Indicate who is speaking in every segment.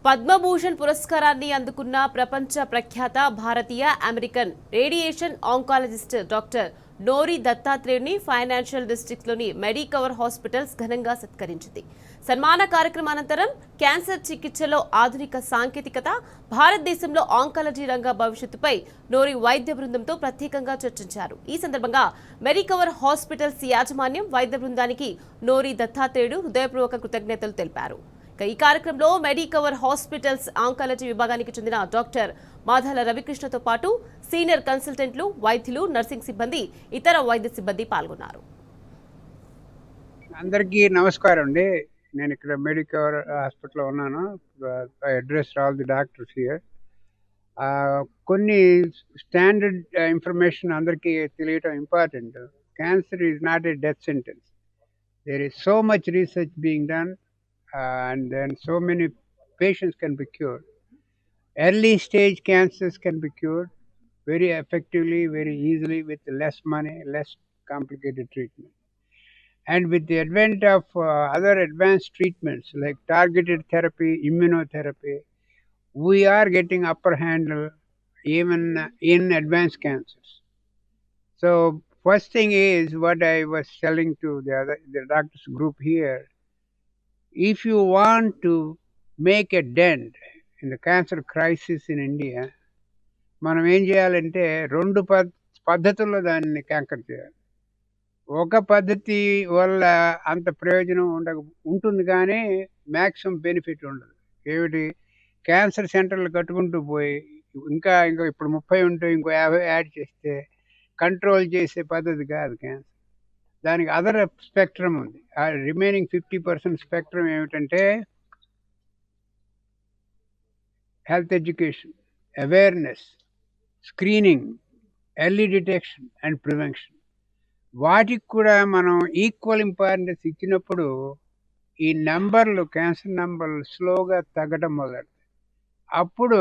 Speaker 1: పద్మభూషణ్ పురస్కారాన్ని అందుకున్న ప్రపంచ ప్రఖ్యాత భారతీయ American radiation oncologist doctor Nori దత్తాత్రేయుని ఫైనాన్షియల్ డిస్ట్రిక్ట్లోని మెడికవర్ హాస్పిటల్స్ ఘనంగా సత్కరించింది. సన్మాన కార్యక్రమానంతరం క్యాన్సర్ చికిత్సలో ఆధునిక సాంకేతికత, భారతదేశంలో ఆంకాలజీ రంగ భవిష్యత్తుపై నోరి వైద్య బృందంతో ప్రత్యేకంగా చర్చించారు. ఈ సందర్భంగా మెడికవర్ హాస్పిటల్స్ యాజమాన్యం వైద్య బృందానికి నోరి దత్తాత్రేయుడు హృదయపూర్వక కృతజ్ఞతలు తెలిపారు. ఈ కార్యక్రమంలో మెడికవర్ హాస్పిటల్స్ ఆంకాలజీ విభాగానికి చెందిన డాక్టర్ మాధాల రవికృష్ణతో పాటు సీనియర్ కన్సల్టెంట్లు, వైద్యులు, నర్సింగ్ సిబ్బంది, ఇతర వైద్య సిబ్బంది పాల్గొన్నారు.
Speaker 2: అందరికీ నమస్కారం అండి. నేను ఇక్కడ మెడికవర్ హాస్పిటల్లో ఉన్నాను. Address all the doctors here. కొన్ని స్టాండర్డ్ ఇన్ఫర్మేషన్ అందరికీ తెలియటం important. Cancer is not a death sentence. There is so much research being done and then so many patients can be cured. Early stage cancers can be cured very effectively, very easily, with less money, less complicated treatment. And with the advent of other advanced treatments like targeted therapy, immunotherapy, we are getting upper hand even in advanced cancers. So first thing is what I was telling to the doctors group here. If you want to make a dent in the cancer crisis in India, మనం ఏం చేయాలంటే రెండు పద్ధతుల్లో దాన్ని canker చేయాలి. ఒక పద్ధతి వల్ల అంత ప్రయోజనం ఉంటుంది కానీ మ్యాక్సిమం బెనిఫిట్ ఉండదు. ఏమిటి, క్యాన్సర్ సెంటర్లు కట్టుకుంటూ పోయి ఇంకా ఇప్పుడు 30 ఉంటే ఇంకో 50 యాడ్ చేస్తే కంట్రోల్ చేసే పద్ధతి కాదు క్యాన్సర్. దానికి అదర్ స్పెక్ట్రమ్ ఉంది. ఆ రిమైనింగ్ 50% స్పెక్ట్రమ్ ఏమిటంటే health education, awareness, screening, early detection and prevention. వాటికి కూడా మనం ఈక్వల్ ఇంపార్టెన్స్ ఇచ్చినప్పుడు ఈ నెంబర్లు, క్యాన్సర్ నెంబర్లు స్లోగా తగ్గడం మొదలెడతాయి. అప్పుడు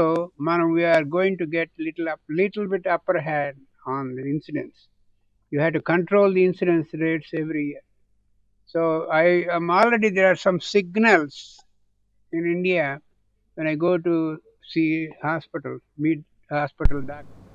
Speaker 2: మనం we are going to get little bit upper hand on the incidence. You have to control the incidence rates every year. So I am already, there are some signals in India when I go to see hospitals, meet hospital doctors.